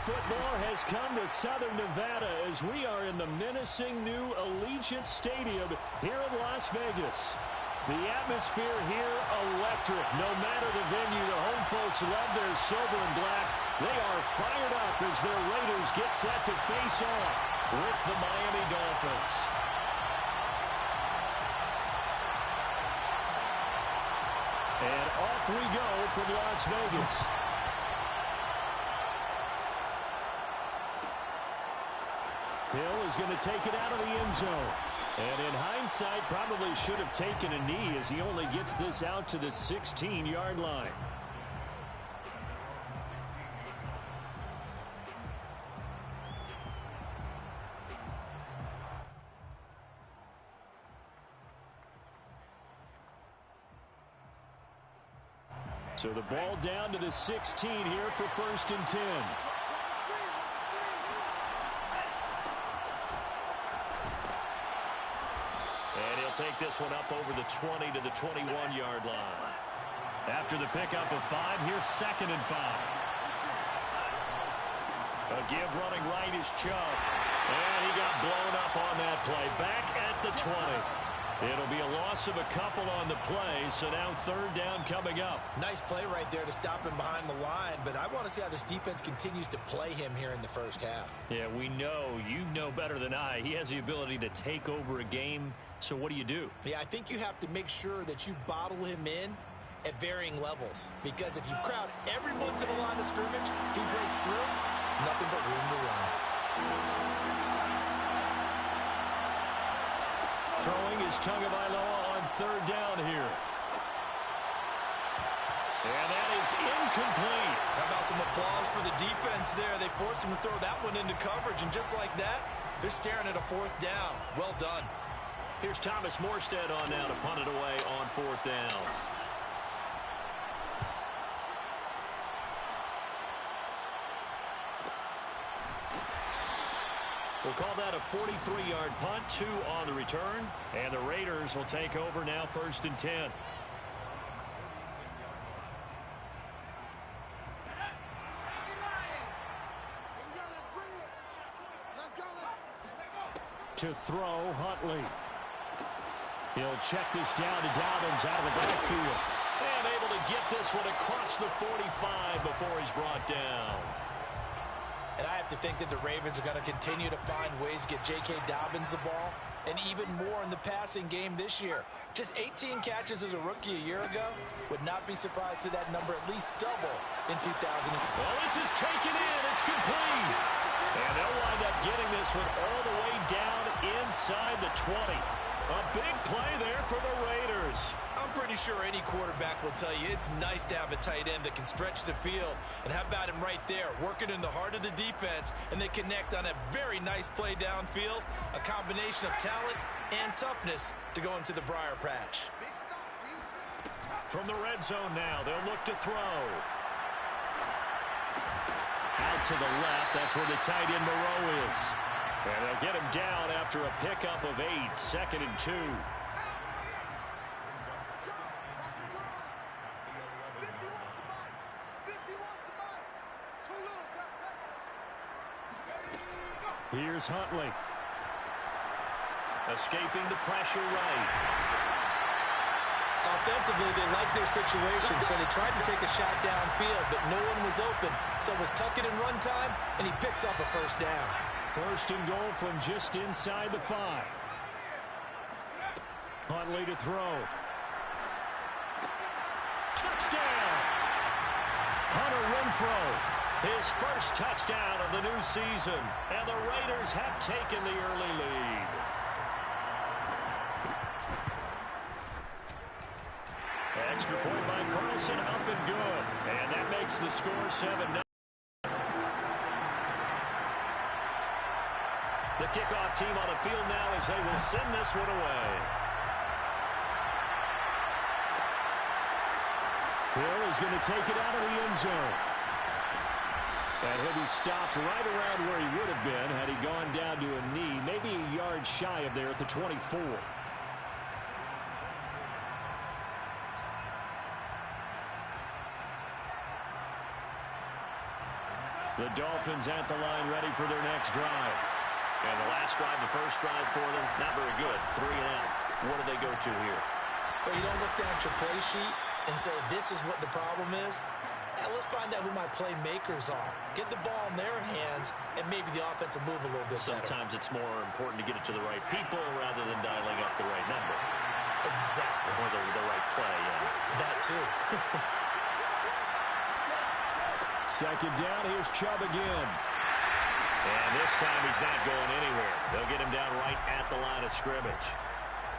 football has come to Southern Nevada as we are in the menacing new Allegiant Stadium here in Las Vegas. The atmosphere here electric. No matter the venue, the home folks love their silver and black. They are fired up as their Raiders get set to face off with the Miami Dolphins. And off we go from Las Vegas. Hill is going to take it out of the end zone. And in hindsight, probably should have taken a knee as he only gets this out to the 16-yard line. So the ball down to the 16 here for 1st and 10. Take this one up over the 20 to the 21-yard line. After the pickup of 5, here's 2nd and 5. A give running right is Chubb. And he got blown up on that play. Back at the 20. It'll be a loss of a couple on the play, so now 3rd down coming up. Nice play right there to stop him behind the line, but I want to see how this defense continues to play him here in the first half. Yeah, we know. You know better than I. He has the ability to take over a game, so what do you do? Yeah, I think you have to make sure that you bottle him in at varying levels, because if you crowd everyone to the line of scrimmage, if he breaks through, it's nothing but room to run. Throwing is Tagovailoa on 3rd down here. And that is incomplete. How about some applause for the defense there? They forced him to throw that one into coverage, and just like that, they're staring at a 4th down. Well done. Here's Thomas Morstead on now to punt it away on 4th down. We'll call that a 43-yard punt, 2 on the return. And the Raiders will take over now 1st and 10. To throw, Huntley. He'll check this down to Dobbins out of the backfield. And able to get this one across the 45 before he's brought down. And I have to think that the Ravens are going to continue to find ways to get J.K. Dobbins the ball, and even more in the passing game this year. Just 18 catches as a rookie a year ago. Would not be surprised to see that number at least double in 2000. Well, this is taken in. It's complete. And they'll wind up getting this one all the way down inside the 20. A big play there for the Raiders. I'm pretty sure any quarterback will tell you it's nice to have a tight end that can stretch the field. And how about him right there, working in the heart of the defense, and they connect on a very nice play downfield. A combination of talent and toughness to go into the briar patch. From the red zone now, they'll look to throw. Out to the left, that's where the tight end Moreau is. And they'll get him down after a pickup of 8, 2nd and 2. Here's Huntley. Escaping the pressure right. Offensively, they like their situation, so they tried to take a shot downfield, but no one was open. So it was tuck it and run time, and he picks up a 1st down. 1st and goal from just inside the 5. Huntley to throw. Touchdown! Hunter Renfrow, his first touchdown of the new season. And the Raiders have taken the early lead. Extra point by Carlson, up and good. And that makes the score 7-0. The kickoff team on the field now as they will send this one away. Hill is going to take it out of the end zone. And he'll be stopped right around where he would have been had he gone down to a knee, maybe a yard shy of there at the 24. The Dolphins at the line ready for their next drive. And the last drive, the first drive for them, not very good. 3 and out. What do they go to here? Well, you don't look down at your play sheet and say, this is what the problem is. Now, let's find out who my playmakers are. Get the ball in their hands, and maybe the offense will move a little bit better. Sometimes it's more important to get it to the right people rather than dialing up the right number. Exactly. Or the right play, yeah. That, too. Second down, here's Chubb again. And this time he's not going anywhere. They'll get him down right at the line of scrimmage.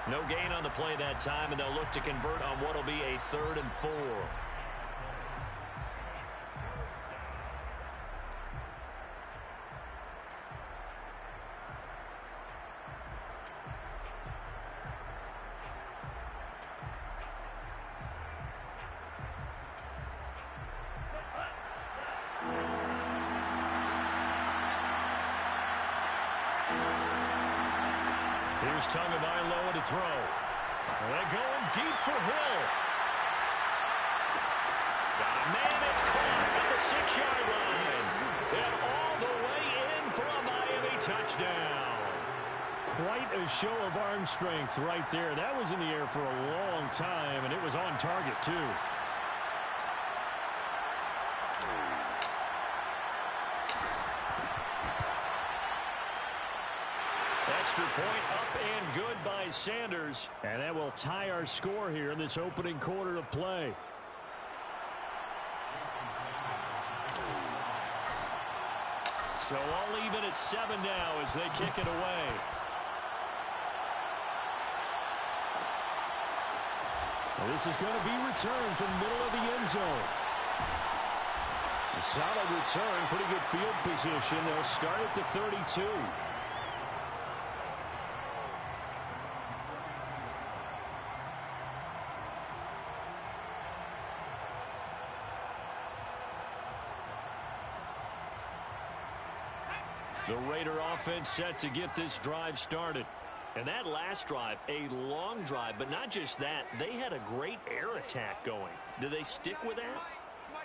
No gain on the play that time, and they'll look to convert on what will be a 3rd and 4. Here's Tagovailoa to throw. They're going deep for Hill. Got a man, it's caught at the 6-yard line. And all the way in for a Miami touchdown. Quite a show of arm strength right there. That was in the air for a long time, and it was on target, too. Extra point up and good by Sanders. And that will tie our score here in this opening quarter of play. So all even at 7 now as they kick it away. Well, this is going to be returned from the middle of the end zone. A solid return, pretty good field position. They'll start at the 32. The Raider offense set to get this drive started. And that last drive, a long drive, but not just that. They had a great air attack going. Do they stick with that?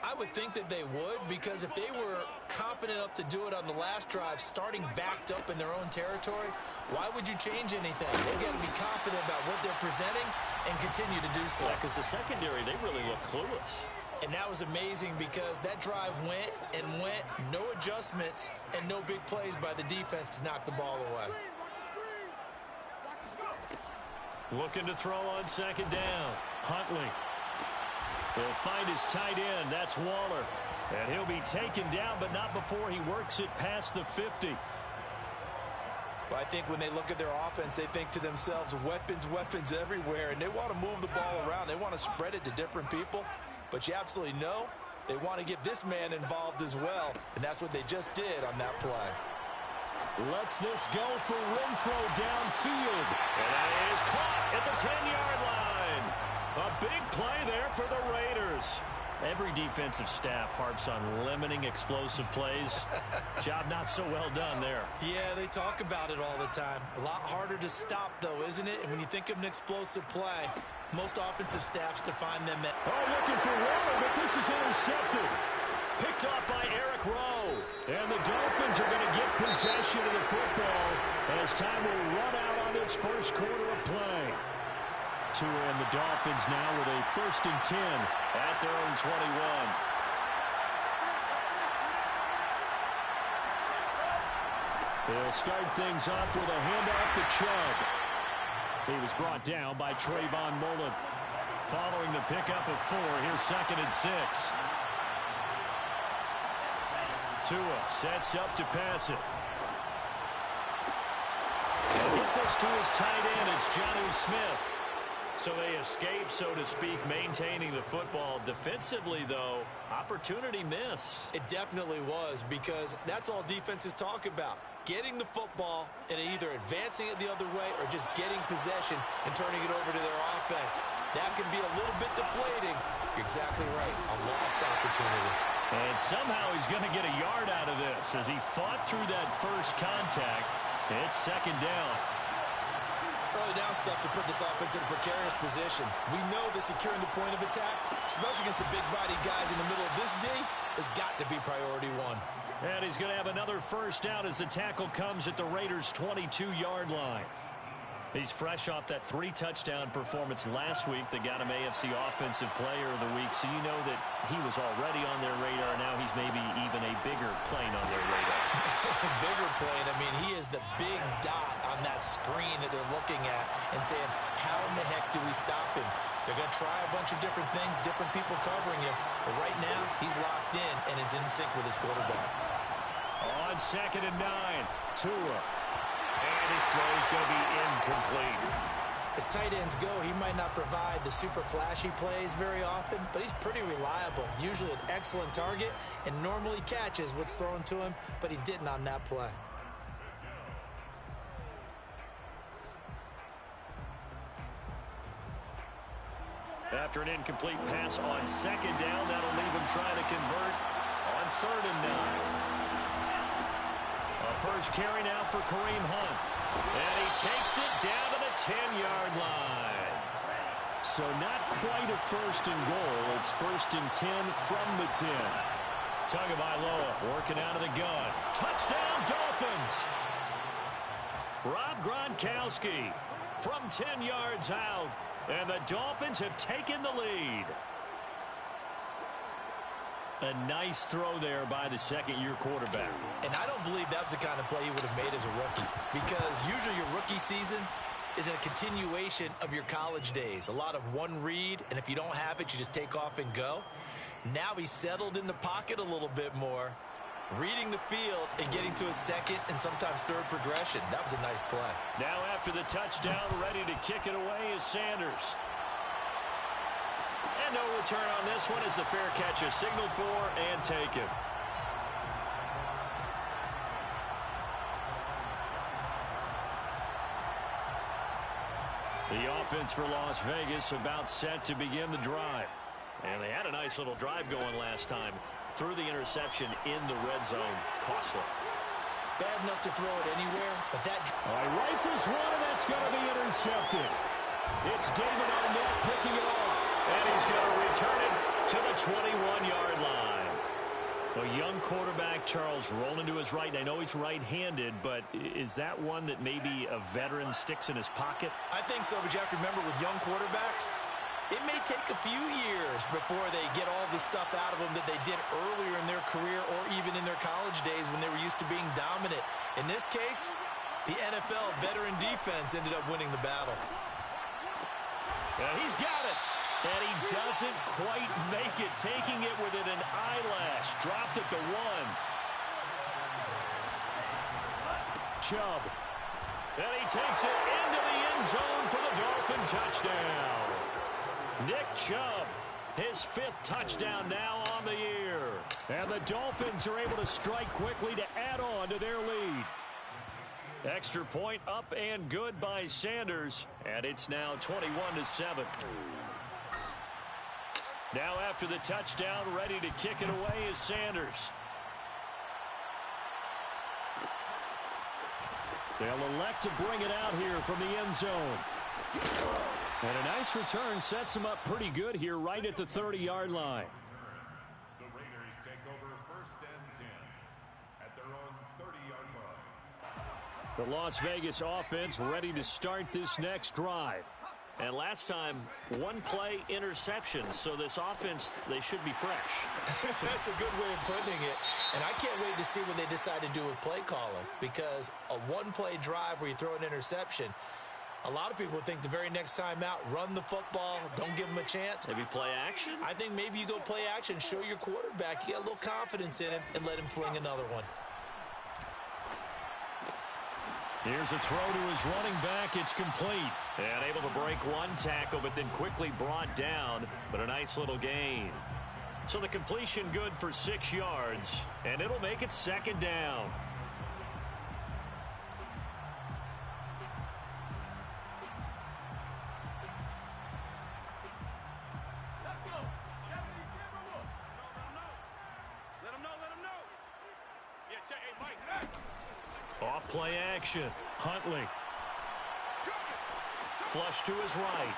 I would think that they would, because if they were confident enough to do it on the last drive, starting backed up in their own territory, why would you change anything? They've got to be confident about what they're presenting and continue to do so. Yeah, because the secondary, they really look clueless. And that was amazing because that drive went and went, no adjustments, and no big plays by the defense to knock the ball away. Looking to throw on second down. Huntley will find his tight end. That's Waller. And he'll be taken down, but not before he works it past the 50. Well, I think when they look at their offense, they think to themselves, weapons, weapons everywhere, and they want to move the ball around. They want to spread it to different people. But you absolutely know they want to get this man involved as well, and that's what they just did on that play. Lets this go for Renfro downfield. And that is caught at the 10-yard line. A big play there for the Raiders. Every defensive staff harps on limiting explosive plays. Job not so well done there. Yeah, they talk about it all the time. A lot harder to stop, though, isn't it? And when you think of an explosive play, most offensive staffs define them at... Oh, looking for Waller, but this is intercepted. Picked off by Eric Rowe. And the Dolphins are going to get possession of the football as time will run out on this first quarter of play. Tua and the Dolphins now with a 1st and 10 at their own 21. They'll start things off with a handoff to Chubb. He was brought down by Trayvon Mullen. Following the pickup of 4, here's 2nd and 6. Tua sets up to pass it. He'll get this to his tight end. It's Jonnu Smith. So they escape, so to speak, maintaining the football. Defensively, though, opportunity miss. It definitely was, because that's all defenses talk about. Getting the football and either advancing it the other way or just getting possession and turning it over to their offense. That can be a little bit deflating. You're exactly right. A lost opportunity. And somehow he's going to get a yard out of this as he fought through that first contact. It's 2nd down. Early down stuff to put this offense in a precarious position. We know that securing the point of attack, especially against the big-bodied guys in the middle of this D, has got to be priority 1. And he's going to have another first down as the tackle comes at the Raiders' 22-yard line. He's fresh off that 3-touchdown performance last week that got him AFC Offensive Player of the Week, so you know that he was already on their radar. Now he's maybe even a bigger plane on their radar. Bigger plane. I mean, he is the big dot on that screen that they're looking at and saying, how in the heck do we stop him? They're going to try a bunch of different things, different people covering him. But right now, he's locked in and is in sync with his quarterback. On 2nd and 9, Tua. And his throw is going to be incomplete. As tight ends go, he might not provide the super flashy plays very often, but he's pretty reliable. Usually an excellent target and normally catches what's thrown to him, but he didn't on that play. After an incomplete pass on 2nd down, that'll leave him trying to convert on 3rd and 9. First carry now for Kareem Hunt. And he takes it down to the 10-yard line. So not quite a 1st and goal. It's 1st and 10 from the 10. Tagovailoa working out of the gun. Touchdown, Dolphins. Rob Gronkowski from 10 yards out. And the Dolphins have taken the lead. A nice throw there by the second-year quarterback. And I don't believe that was the kind of play he would have made as a rookie, because usually your rookie season is a continuation of your college days. A lot of one read, and if you don't have it, you just take off and go. Now he's settled in the pocket a little bit more, reading the field and getting to a second and sometimes third progression. That was a nice play. Now after the touchdown, ready to kick it away is Sanders. And no return on this one as the fair catch is signaled for and taken. The offense for Las Vegas about set to begin the drive. And they had a nice little drive going last time. Threw the interception in the red zone. Costly. Bad enough to throw it anywhere, but that... All right, rifles one, and that's going to be intercepted. It's David Arnett picking it off. And he's going to return it to the 21-yard line. A young quarterback, Charles, rolling to his right. And I know he's right-handed, but is that one that maybe a veteran sticks in his pocket? I think so, but you have to remember with young quarterbacks, it may take a few years before they get all the stuff out of them that they did earlier in their career or even in their college days when they were used to being dominant. In this case, the NFL veteran defense ended up winning the battle. And he's got it. And he doesn't quite make it, taking it within an eyelash. Dropped at the 1. Chubb. And he takes it into the end zone for the Dolphin touchdown. Nick Chubb, his 5th touchdown now on the year. And the Dolphins are able to strike quickly to add on to their lead. Extra point up and good by Sanders. And it's now 21-7. Now after the touchdown, ready to kick it away is Sanders. They'll elect to bring it out here from the end zone. And a nice return sets him up pretty good here right at the 30-yard line. The Raiders take over 1st and 10 at their own 30-yard line. The Las Vegas offense ready to start this next drive. And last time, 1-play interception. So this offense, they should be fresh. That's a good way of putting it. And I can't wait to see what they decide to do with play calling. Because a 1-play drive where you throw an interception, a lot of people think the very next time out, run the football, don't give them a chance. Maybe play action? I think maybe you go play action, show your quarterback, you got a little confidence in him, and let him fling another one. Here's a throw to his running back. It's complete. And able to break one tackle, but then quickly brought down. But a nice little gain. So the completion good for 6 yards. And it'll make it 2nd down. Let's go. Let him know. Yeah, check. Hey, Mike. Off play action. Huntley. Flush to his right.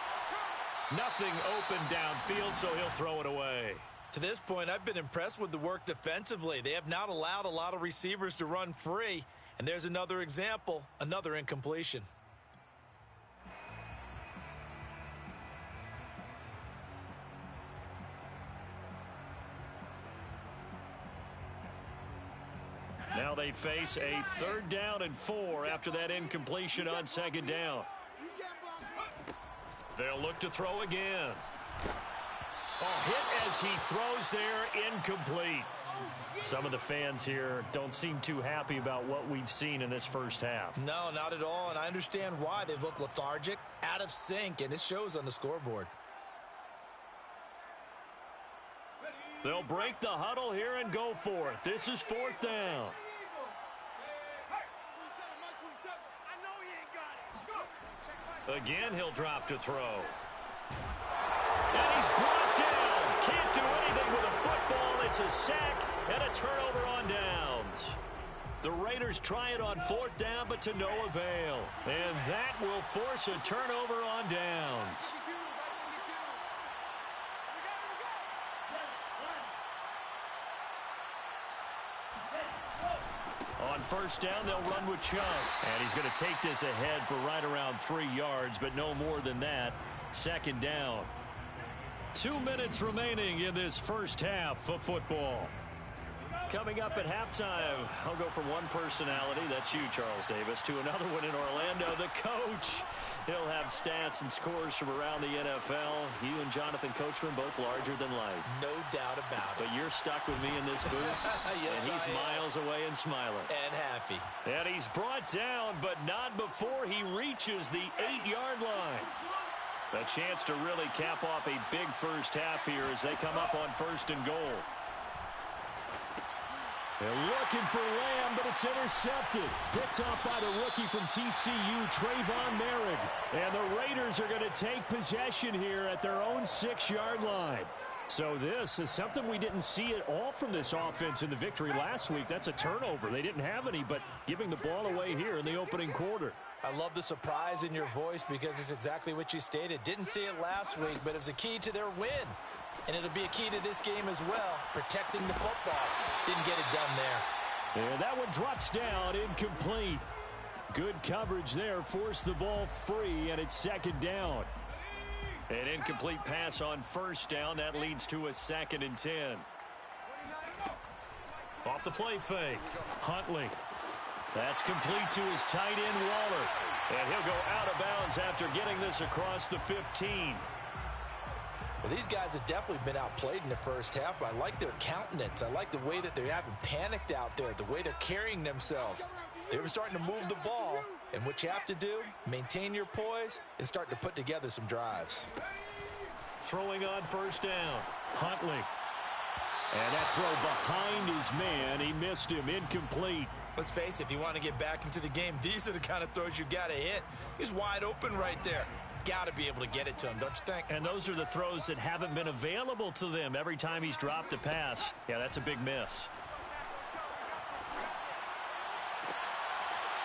Nothing open downfield, so he'll throw it away. To this point, I've been impressed with the work defensively. They have not allowed a lot of receivers to run free. And there's another example, another incompletion. Now they face a 3rd down and 4 after that incompletion on 2nd down. They'll look to throw again. Hit as he throws there, incomplete. Some of the fans here don't seem too happy about what we've seen in this first half. No, not at all, and I understand why. They've looked lethargic, out of sync, and it shows on the scoreboard. They'll break the huddle here and go for it. This is 4th down. Again, he'll drop to throw. And he's brought down. Can't do anything with a football. It's a sack and a turnover on downs. The Raiders try it on 4th down, but to no avail. And that will force a turnover on downs. On 1st down, they'll run with Chung. And he's going to take this ahead for right around 3 yards, but no more than that. 2nd down. 2 minutes remaining in this first half of football. Coming up at halftime, I'll go from one personality, that's you, Charles Davis, to another one in Orlando, the coach. He'll have stats and scores from around the NFL. You and Jonathan Coachman both larger than life. No doubt about it. But you're stuck with me in this booth, yes, and he's miles away and smiling. And happy. And he's brought down, but not before he reaches the 8-yard line. A chance to really cap off a big first half here as they come up on 1st and goal. They're looking for Lamb, but it's intercepted. Picked off by the rookie from TCU, Trayvon Merrick. And the Raiders are going to take possession here at their own 6-yard line. So this is something we didn't see at all from this offense in the victory last week. That's a turnover. They didn't have any, but giving the ball away here in the opening quarter. I love the surprise in your voice because it's exactly what you stated. Didn't see it last week, but it was a key to their win. And it'll be a key to this game as well, protecting the football. Didn't get it done there. And that one drops down, incomplete. Good coverage there, forced the ball free, and it's 2nd down. An incomplete pass on 1st down. That leads to a 2nd and 10. Off the play fake. Huntley. That's complete to his tight end, Waller. And he'll go out of bounds after getting this across the 15. Well, these guys have definitely been outplayed in the first half. I like their countenance. I like the way that they haven't panicked out there, the way they're carrying themselves. They were starting to move the ball, and what you have to do, maintain your poise and start to put together some drives. Throwing on 1st down, Huntley. And that throw behind his man. He missed him, incomplete. Let's face it, if you want to get back into the game, these are the kind of throws you got to hit. He's wide open right there. Got to be able to get it to him, don't you think? And those are the throws that haven't been available to them every time he's dropped a pass. Yeah, that's a big miss.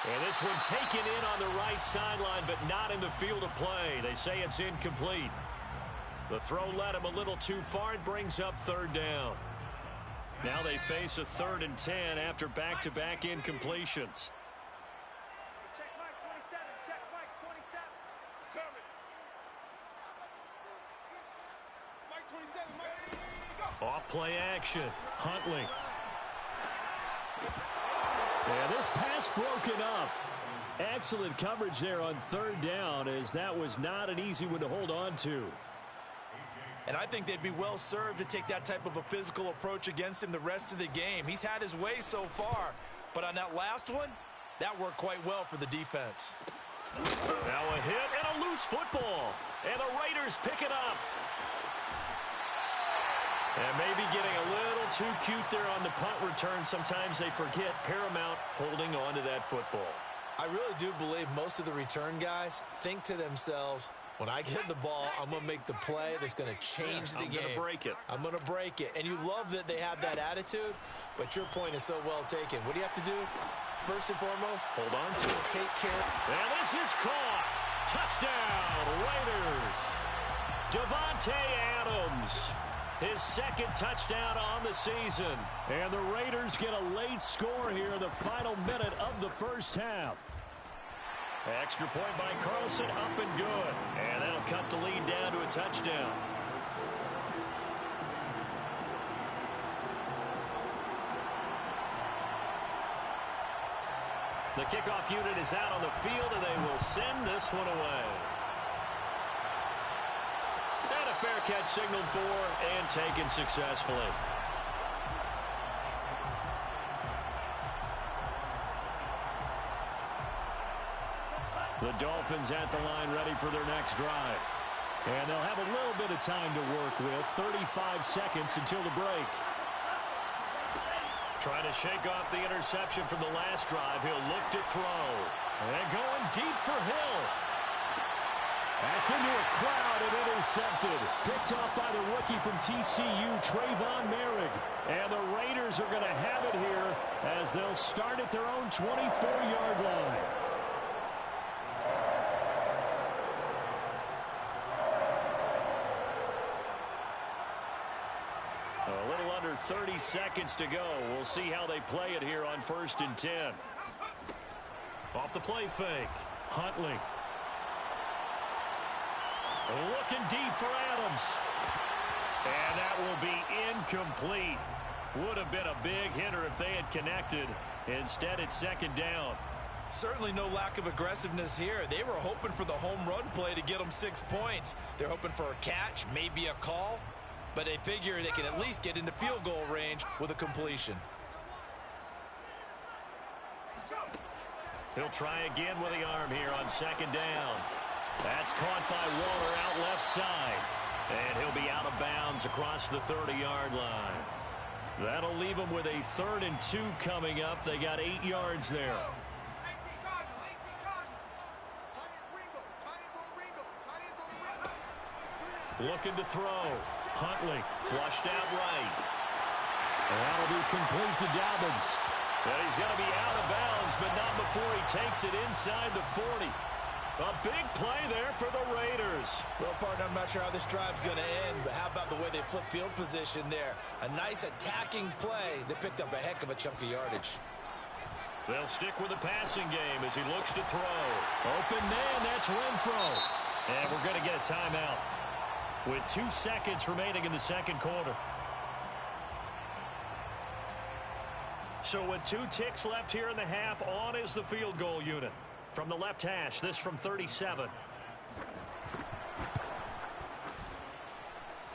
And this one taken in on the right sideline, but not in the field of play. They say it's incomplete. The throw led him a little too far. It brings up 3rd down. Now they face a 3rd and 10 after back-to-back incompletions. Off play action. Huntley. Yeah, this pass broken up. Excellent coverage there on 3rd down, as that was not an easy one to hold on to. And I think they'd be well served to take that type of a physical approach against him the rest of the game. He's had his way so far, but on that last one, that worked quite well for the defense. Now a hit and a loose football, and the Raiders pick it up. And maybe getting a little too cute there on the punt return. Sometimes they forget paramount holding on to that football. I really do believe most of the return guys think to themselves, when I get the ball, I'm going to make the play that's going to change the game. I'm going to break it. I'm going to break it. And you love that they have that attitude, but your point is so well taken. What do you have to do? First and foremost, hold on to it. Take care. And this is caught. Touchdown, Raiders. Davante Adams. his second touchdown on the season. And the Raiders get a late score here in the final minute of the first half. Extra point by Carlson, up and good. And that'll cut the lead down to a touchdown. The kickoff unit is out on the field, and they will send this one away. And a fair catch signaled for and taken successfully. The Dolphins at the line ready for their next drive. And they'll have a little bit of time to work with. 35 seconds until the break. Trying to shake off the interception from the last drive. He'll look to throw. And going deep for Hill. That's into a crowd and intercepted. Picked off by the rookie from TCU, Trayvon Merrick. And the Raiders are going to have it here as they'll start at their own 24-yard line. A little under 30 seconds to go. We'll see how they play it here on 1st and 10. Off the play fake. Huntley. Looking deep for Adams. And that will be incomplete. Would have been a big hitter if they had connected. Instead, it's second down. Certainly no lack of aggressiveness here. They were hoping for the home run play to get them 6 points. They're hoping for a catch, maybe a call. But they figure they can at least get into field goal range with a completion. He'll try again with the arm here on second down. That's caught by Waller out left side. And he'll be out of bounds across the 30-yard line. That'll leave them with a 3rd and 2 coming up. They got 8 yards there. Looking to throw. Huntley flushed out right. And that'll be complete to Dobbins. Well, he's going to be out of bounds, but not before he takes it inside the 40. A big play there for the Raiders. Well, partner, I'm not sure how this drive's going to end, but how about the way they flip field position there? A nice attacking play that picked up a heck of a chunk of yardage. They'll stick with the passing game as he looks to throw. Open man, that's Renfro. And we're going to get a timeout with 2 seconds remaining in the second quarter. So with 2 ticks left here in the half, on is the field goal unit. From the left hash, this from 37.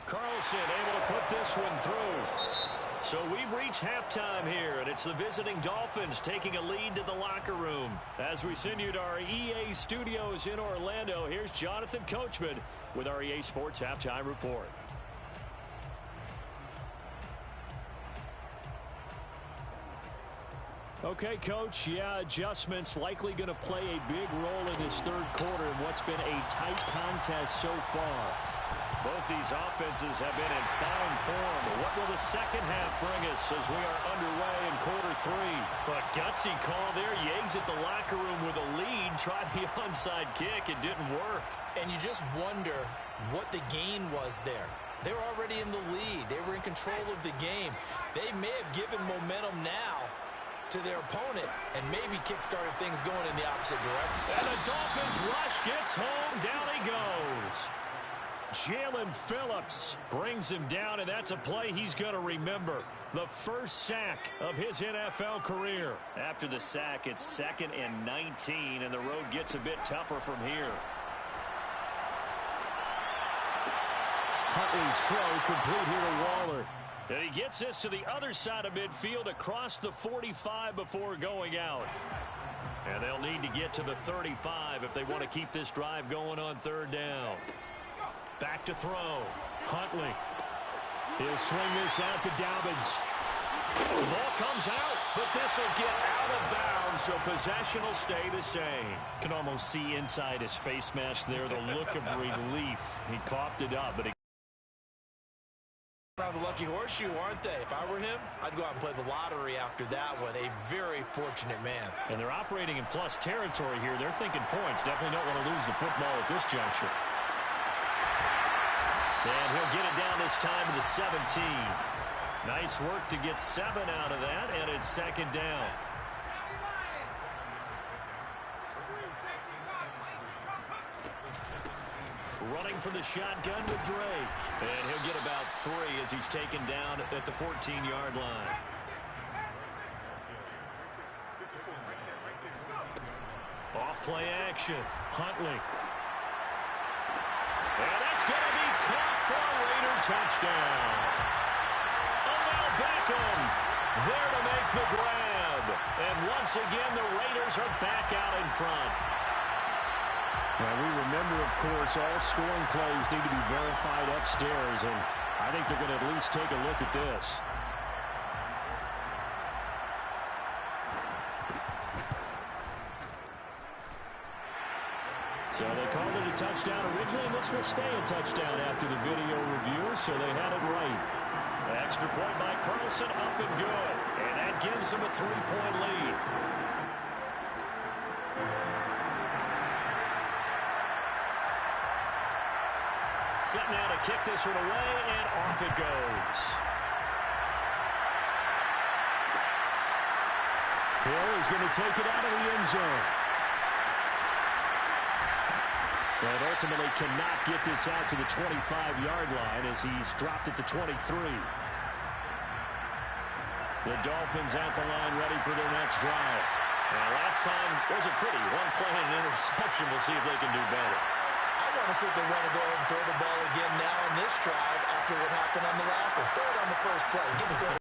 Carlson able to put this one through. So we've reached halftime here, and it's the visiting Dolphins taking a lead to the locker room. As we send you to our EA studios in Orlando, here's Jonathan Coachman with our EA Sports Halftime Report. Okay, Coach, adjustments likely going to play a big role in this third quarter in what's been a tight contest so far. Both these offenses have been in fine form. What will the second half bring us as we are underway in quarter 3? But gutsy call there. Yates at the locker room with a lead. Tried the onside kick. It didn't work. And you just wonder what the gain was there. They were already in the lead. They were in control of the game. They may have given momentum now to their opponent and maybe kick-started things going in the opposite direction. And the Dolphins rush gets home. Down he goes. Jalen Phillips brings him down, and that's a play he's going to remember. The first sack of his NFL career. After the sack, it's 2nd and 19, and the road gets a bit tougher from here. Huntley's throw complete here to Waller. And he gets this to the other side of midfield across the 45 before going out. And they'll need to get to the 35 if they want to keep this drive going on 3rd down. Back to throw. Huntley. He'll swing this out to Dobbins. The ball comes out, but this will get out of bounds, so possession will stay the same. Can almost see inside his face mask there the look of relief. He coughed it up, but he around the lucky horseshoe, aren't they? If I were him, I'd go out and play the lottery after that one. A very fortunate man. And they're operating in plus territory here. They're thinking points. Definitely don't want to lose the football at this juncture. And he'll get it down this time to the 17. Nice work to get 7 out of that, and it's second down. Running for the shotgun with Dre. And he'll get about 3 as he's taken down at the 14-yard line. Off-play action. Huntley. And that's going to be caught for a Raider touchdown. Odell Beckham there to make the grab. And once again, the Raiders are back out in front. Now, we remember, of course, all scoring plays need to be verified upstairs, and I think they're going to at least take a look at this. So they called it a touchdown originally, and this will stay a touchdown after the video review, so they had it right. The extra point by Carlson, up and good, and that gives them a 3-point lead. Set now to kick this one away, and off it goes. Hill is going to take it out of the end zone. But ultimately cannot get this out to the 25-yard line as he's dropped it to 23. The Dolphins at the line ready for their next drive. Now, last time wasn't pretty. One play and an interception. We'll see if they can do better. I want to see if they want to go ahead and throw the ball again now in this drive after what happened on the last one. Throw it on the first play. Give it to him.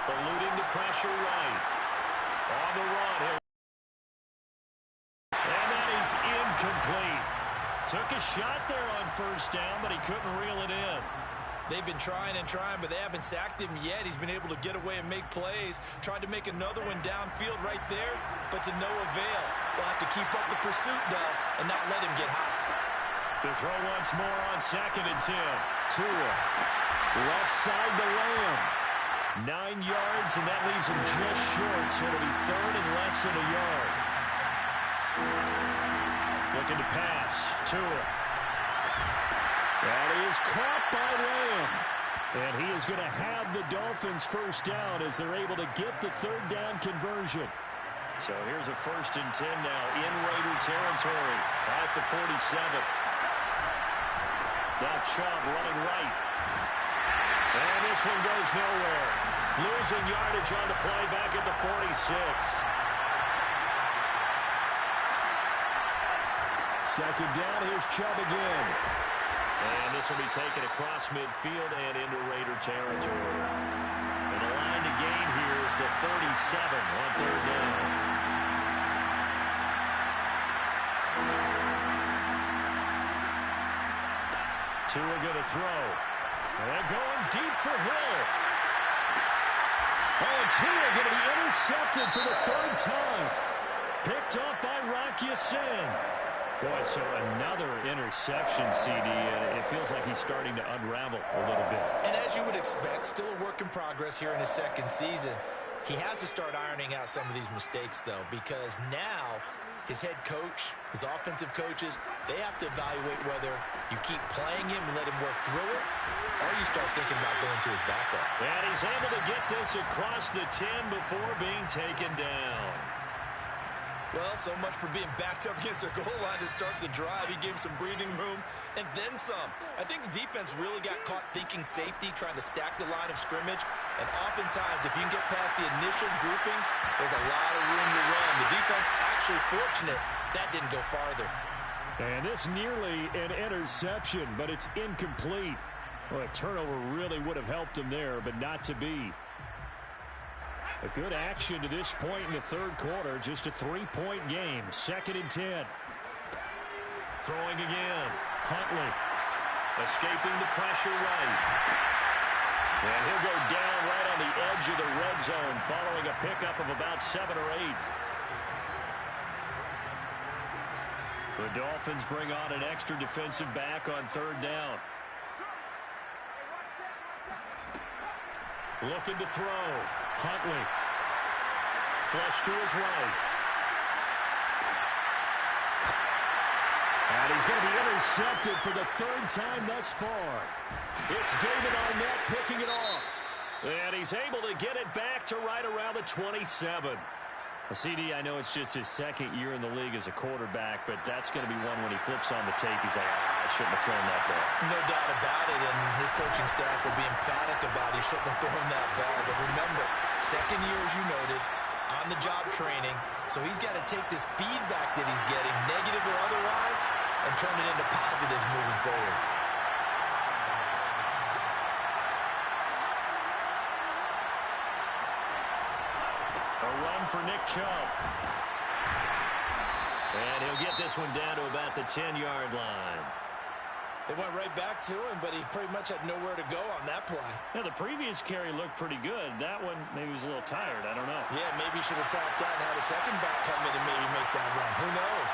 Eluding the pressure right. On the run. And that is incomplete. Took a shot there on first down, but he couldn't reel it in. They've been trying and trying, but they haven't sacked him yet. He's been able to get away and make plays. Tried to make another one downfield right there, but to no avail. They'll have to keep up the pursuit, though, and not let him get high. To throw once more on 2nd and 10. Tua. Left side to Lamb. 9 yards, and that leaves him just short, so it'll be 3rd and less than a yard. Looking to pass. Tua. That is caught by Lamb. And he is going to have the Dolphins first down as they're able to get the 3rd down conversion. So here's a 1st and 10 now in Raider territory at the 47. Now Chubb running right. And this one goes nowhere. Losing yardage on the play back at the 46. Second down, here's Chubb again. And this will be taken across midfield and into Raider territory. And the line to gain here is the 37 on 3rd down. Tua going to throw. And going deep for Hill. Oh, Tua going to be intercepted for the 3rd time. Picked off by Rock Ya-Sin. Boy, so another interception, CD, and it feels like he's starting to unravel a little bit. And as you would expect, still a work in progress here in his 2nd season. He has to start ironing out some of these mistakes, though, because now his head coach, his offensive coaches, they have to evaluate whether you keep playing him and let him work through it, or you start thinking about going to his backup. And he's able to get this across the 10 before being taken down. Well, so much for being backed up against the goal line to start the drive. He gave some breathing room and then some. I think the defense really got caught thinking safety, trying to stack the line of scrimmage. And oftentimes, if you can get past the initial grouping, there's a lot of room to run. The defense actually fortunate that didn't go farther. And this nearly an interception, but it's incomplete. Well, a turnover really would have helped him there, but not to be. A good action to this point in the 3rd quarter. Just a 3-point game. 2nd and 10. Throwing again. Huntley. Escaping the pressure right. And he'll go down right on the edge of the red zone following a pickup of about 7 or 8. The Dolphins bring on an extra defensive back on 3rd down. Looking to throw. Huntley. Flush to his right. And he's going to be intercepted for the third time thus far. It's David Arnett picking it off. And he's able to get it back to right around the 27. CD, I know it's just his second year in the league as a quarterback, but that's going to be one when he flips on the tape, he's like, I shouldn't have thrown that ball. No doubt about it, and his coaching staff will be emphatic about he shouldn't have thrown that ball. But remember, second year, as you noted, on-the-job training, so he's got to take this feedback that he's getting, negative or otherwise, and turn it into positives moving forward. A run for Nick Chubb. And he'll get this one down to about the 10-yard line. They went right back to him, but he pretty much had nowhere to go on that play. Yeah, the previous carry looked pretty good. That one, maybe he was a little tired. I don't know. Yeah, maybe he should have tapped out and had a second back come in and maybe make that run. Who knows?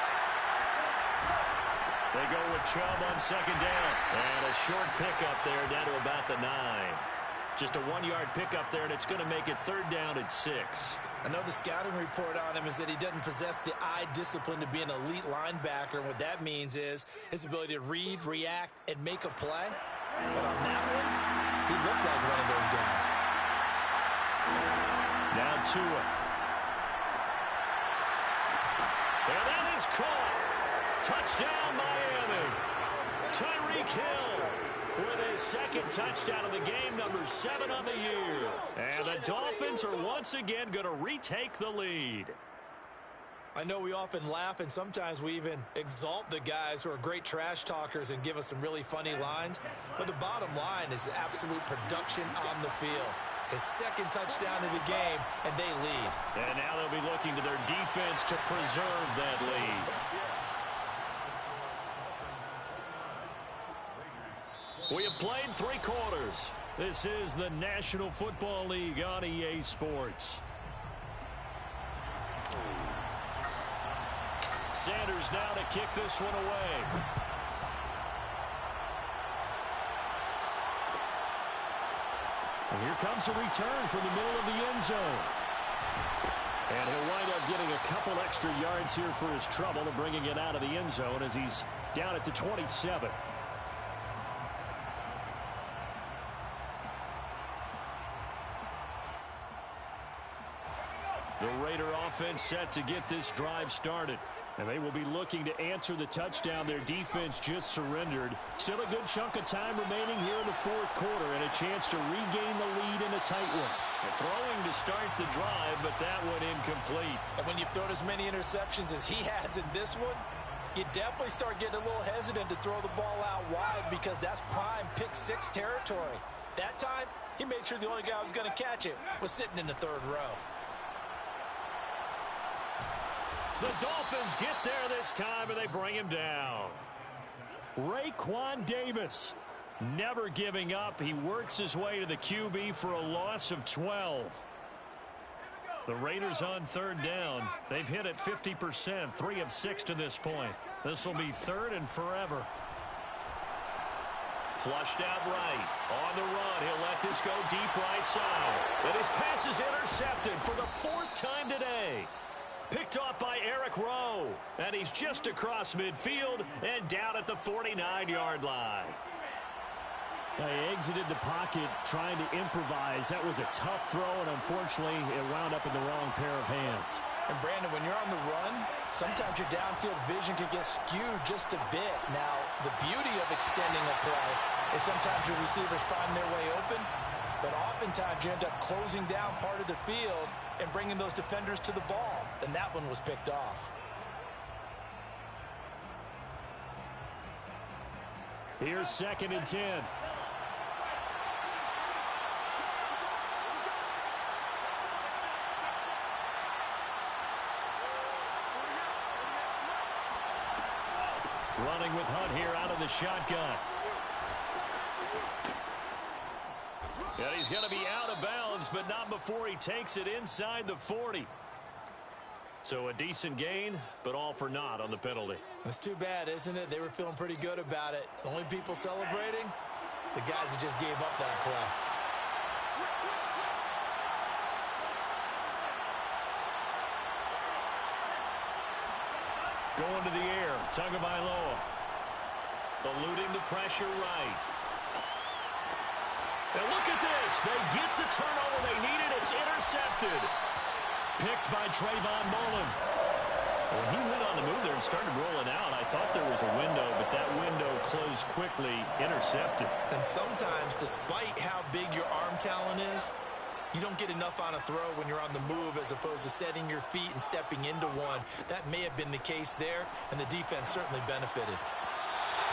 They go with Chubb on second down. And a short pickup there down to about the 9. Just a 1-yard pickup there, and it's going to make it third down at 6. I know the scouting report on him is that he doesn't possess the eye discipline to be an elite linebacker. And what that means is his ability to read, react, and make a play. But on that one, he looked like one of those guys. Now Tua. And that is caught. Touchdown, Miami. Tyreek Hill with his second touchdown of the game, number 7 on the year. And the Dolphins are once again going to retake the lead. I know we often laugh, and sometimes we even exalt the guys who are great trash talkers and give us some really funny lines. But the bottom line is absolute production on the field. His second touchdown of the game, and they lead. And now they'll be looking to their defense to preserve that lead. We have played 3 quarters. This is the National Football League on EA Sports. Sanders now to kick this one away. And here comes a return from the middle of the end zone. And he'll wind up getting a couple extra yards here for his trouble and bringing it out of the end zone as he's down at the 27. The Raider offense set to get this drive started. And they will be looking to answer the touchdown their defense just surrendered. Still a good chunk of time remaining here in the fourth quarter and a chance to regain the lead in a tight one. Throwing to start the drive, but that one incomplete. And when you've thrown as many interceptions as he has in this one, you definitely start getting a little hesitant to throw the ball out wide because that's prime pick 6 territory. That time, he made sure the only guy who was going to catch it was sitting in the third row. The Dolphins get there this time, and they bring him down. Raekwon Davis, never giving up. He works his way to the QB for a loss of 12. The Raiders on third down. They've hit it 50%, 3 of 6 to this point. This will be third and forever. Flushed out right. On the run, he'll let this go deep right side. And his pass is intercepted for the 4th time today. Picked off by Eric Rowe. And he's just across midfield and down at the 49-yard line. They exited the pocket trying to improvise. That was a tough throw, and unfortunately, it wound up in the wrong pair of hands. And Brandon, when you're on the run, sometimes your downfield vision can get skewed just a bit. Now, the beauty of extending a play is sometimes your receivers find their way open, but oftentimes you end up closing down part of the field and bringing those defenders to the ball. And that one was picked off. Here's 2nd and 10. Running with Hunt here out of the shotgun. And he's going to be out of bounds, but not before he takes it inside the 40. So a decent gain, but all for naught on the penalty. It's too bad, isn't it? They were feeling pretty good about it. The only people celebrating, the guys who just gave up that play. Going to the air, Tagovailoa. eluding the pressure right. And look at this. They get the turnover they needed. It's intercepted. Picked by Trayvon Mullen. When he went on the move there and started rolling out, I thought there was a window, but that window closed quickly, intercepted. And sometimes, despite how big your arm talent is, you don't get enough on a throw when you're on the move as opposed to setting your feet and stepping into one. That may have been the case there, and the defense certainly benefited.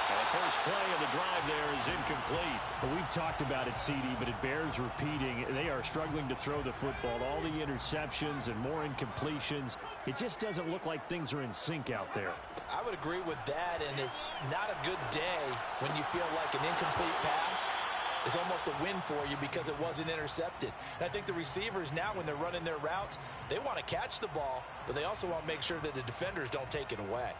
The first play of the drive there is incomplete. Well, we've talked about it, CD, but it bears repeating. They are struggling to throw the football. All the interceptions and more incompletions. It just doesn't look like things are in sync out there. I would agree with that, and it's not a good day when you feel like an incomplete pass is almost a win for you because it wasn't intercepted. And I think the receivers now, when they're running their routes, they want to catch the ball, but they also want to make sure that the defenders don't take it away.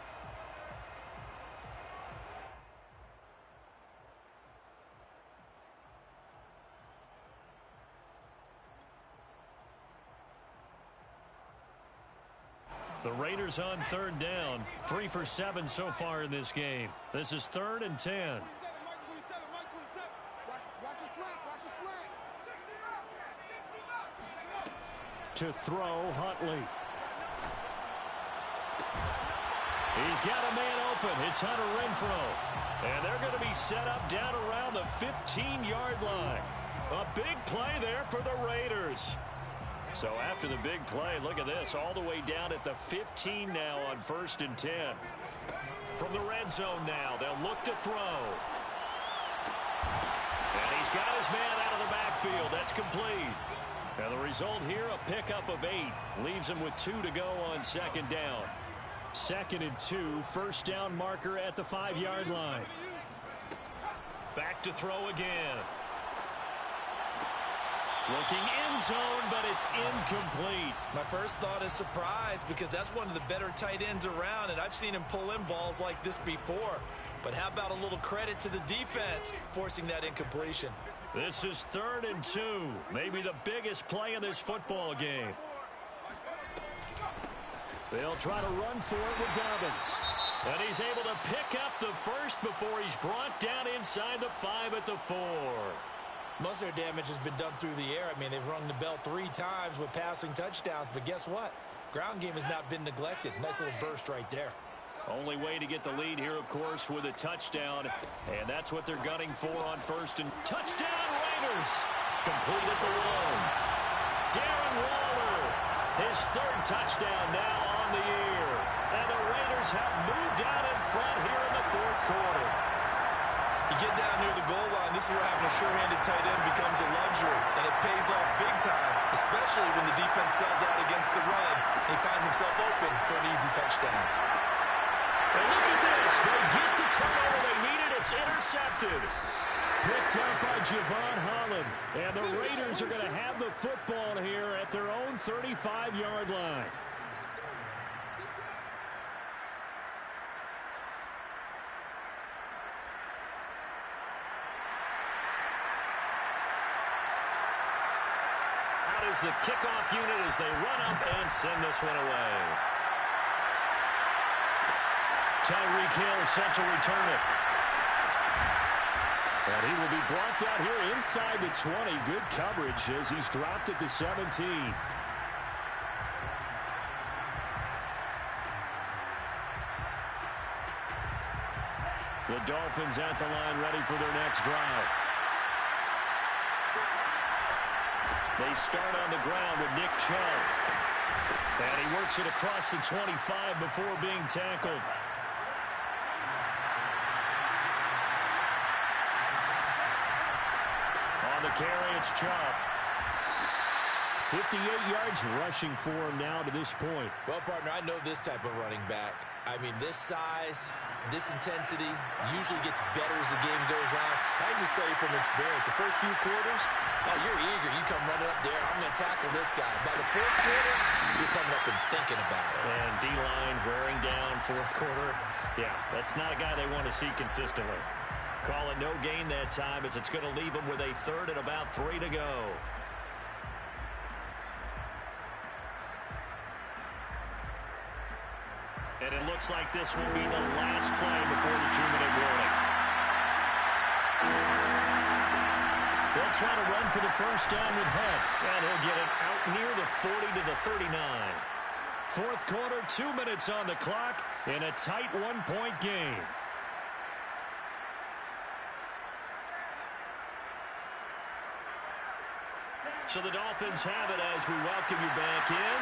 The Raiders on third down. 3 for 7 so far in this game. This is 3rd and 10. To throw, Huntley. He's got a man open. It's Hunter Renfrow. And they're going to be set up down around the 15-yard line. A big play there for the Raiders. So after the big play, look at this, all the way down at the 15 now on 1st and 10. From the red zone now, they'll look to throw. And he's got his man out of the backfield. That's complete. And the result here, a pickup of 8. Leaves him with 2 to go on 2nd down. 2nd and 2, first down marker at the 5-yard line. Back to throw again. Looking end zone, but it's incomplete. My first thought is surprise because that's one of the better tight ends around, and I've seen him pull in balls like this before. But how about a little credit to the defense forcing that incompletion? This is 3rd and 2. Maybe the biggest play in this football game. They'll try to run for it with Dobbins. And he's able to pick up the first before he's brought down inside the 5 at the 4. Most of their damage has been done through the air. I mean, they've rung the bell 3 times with passing touchdowns, but guess what? Ground game has not been neglected. Nice little burst right there. Only way to get the lead here, of course, with a touchdown, and that's what they're gunning for on 1st and touchdown Raiders. Complete at the 1. Darren Waller, his 3rd touchdown now on the year, and the Raiders have moved out in front here in the 4th quarter. You get down near the goal line, this is where having a sure-handed tight end becomes a luxury, and it pays off big time, especially when the defense sells out against the run and he finds himself open for an easy touchdown. And look at this. They get the turnover they needed. It's intercepted. Picked up by Javon Holland, and the Raiders are going to have the football here at their own 35-yard line. Is the kickoff unit as they run up and send this one away. Tyreek Hill set to return it. And he will be brought down here inside the 20. Good coverage as he's dropped at the 17. The Dolphins at the line ready for their next drive. They start on the ground with Nick Chubb. And he works it across the 25 before being tackled. On the carry, it's Chubb. 58 yards rushing for him now to this point. Well, partner, I know this type of running back. I mean, this size, this intensity usually gets better as the game goes on. I can just tell you from experience, the first few quarters, oh, you're eager. You come running up there. I'm going to tackle this guy. By the 4th quarter, you're coming up and thinking about it. And D-line wearing down 4th quarter. Yeah, that's not a guy they want to see consistently. Call it no gain that time as it's going to leave him with a 3rd and about 3 to go. And it looks like this will be the last play before the 2-minute warning. try to run for the first down with Hunt. And he'll get it out near the 40 to the 39. Fourth quarter, 2 minutes on the clock in a tight one-point game. So the Dolphins have it as we welcome you back in.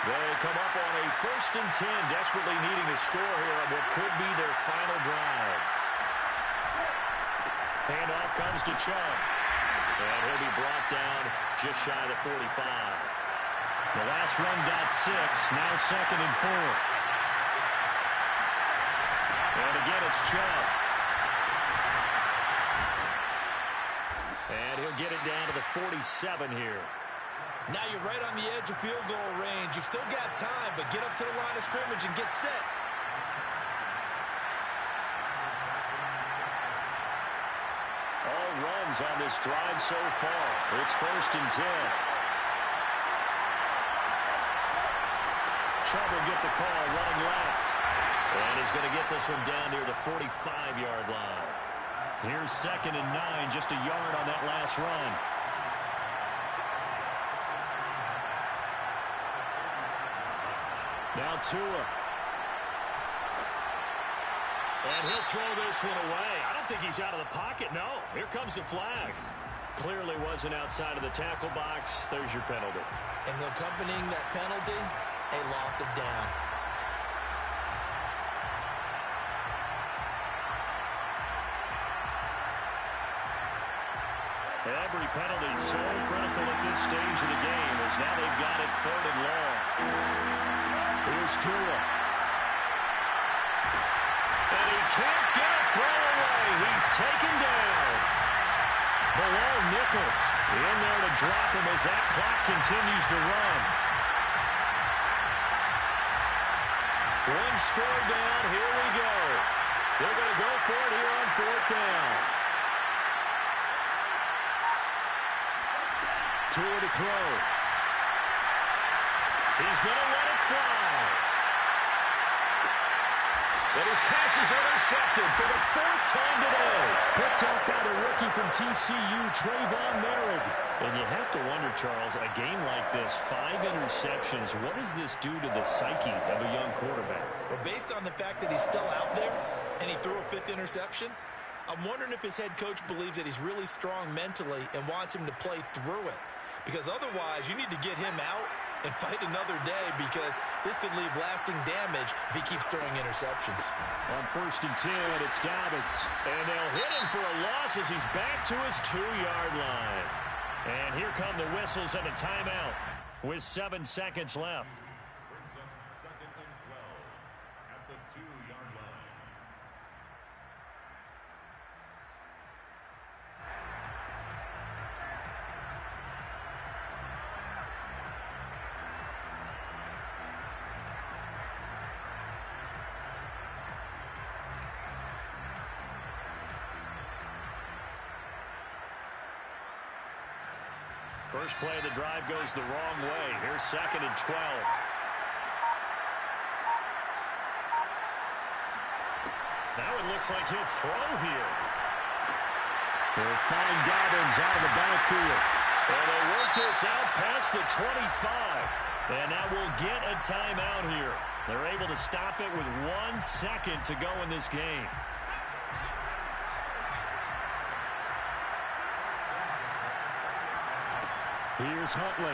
They come up on a 1st and 10, desperately needing a score here on what could be their final drive. Handoff comes to Chubb. And he'll be brought down just shy of the 45. The last run got 6, now 2nd and 4. And again, it's Chubb. And he'll get it down to the 47 here. Now you're right on the edge of field goal range. You've still got time, but get up to the line of scrimmage and get set. All runs on this drive so far. It's 1st and 10. Chubb will get the call running left. And he's going to get this one down near the 45-yard line. Here's 2nd and 9, just a yard on that last run. Now Tua. And he'll throw this one away. I don't think he's out of the pocket. No, here comes the flag. Clearly wasn't outside of the tackle box. There's your penalty. And accompanying that penalty, a loss of down. Every penalty so critical at this stage of the game as now they've got it 3rd and long. Here's Tua. And he can't get a throw away. He's taken down. Below Nichols. In there to drop him as that clock continues to run. One score down. Here we go. They're going to go for it here on 4th down. Tua to throw. He's going to let it fly. And his pass is intercepted for the 4th time today. Picked off by the rookie from TCU, Trayvon Merrick. And you have to wonder, Charles, a game like this, 5 interceptions, what does this do to the psyche of a young quarterback? Well, based on the fact that he's still out there and he threw a 5th interception, I'm wondering if his head coach believes that he's really strong mentally and wants him to play through it. Because otherwise, you need to get him out and fight another day because this could leave lasting damage if he keeps throwing interceptions. On 1st and 10, it's Dobbins. And they'll hit him for a loss as he's back to his 2-yard line. And here come the whistles and a timeout with 7 seconds left. Brings up 2nd and 12 at the 2-yard line. First play of the drive goes the wrong way. Here's 2nd and 12. Now it looks like he'll throw here. They'll find Dobbins out of the backfield. And they work this out past the 25. And now we'll get a timeout here. They're able to stop it with 1 second to go in this game. Here's Huntley.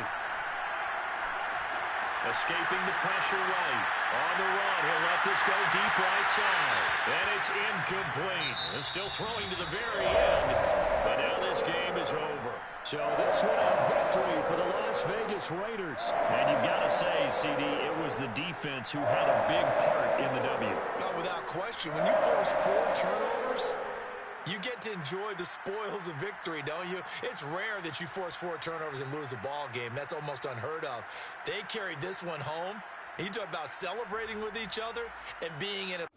Escaping the pressure right. On the run, he'll let this go deep right side. And it's incomplete. He's still throwing to the very end. But now this game is over. So this one a victory for the Las Vegas Raiders. And you've got to say, CD, it was the defense who had a big part in the W. Oh, without question. When you force 4 turnovers, you get to enjoy the spoils of victory, don't you? It's rare that you force 4 turnovers and lose a ball game. That's almost unheard of. They carried this one home. You talk about celebrating with each other and being in a...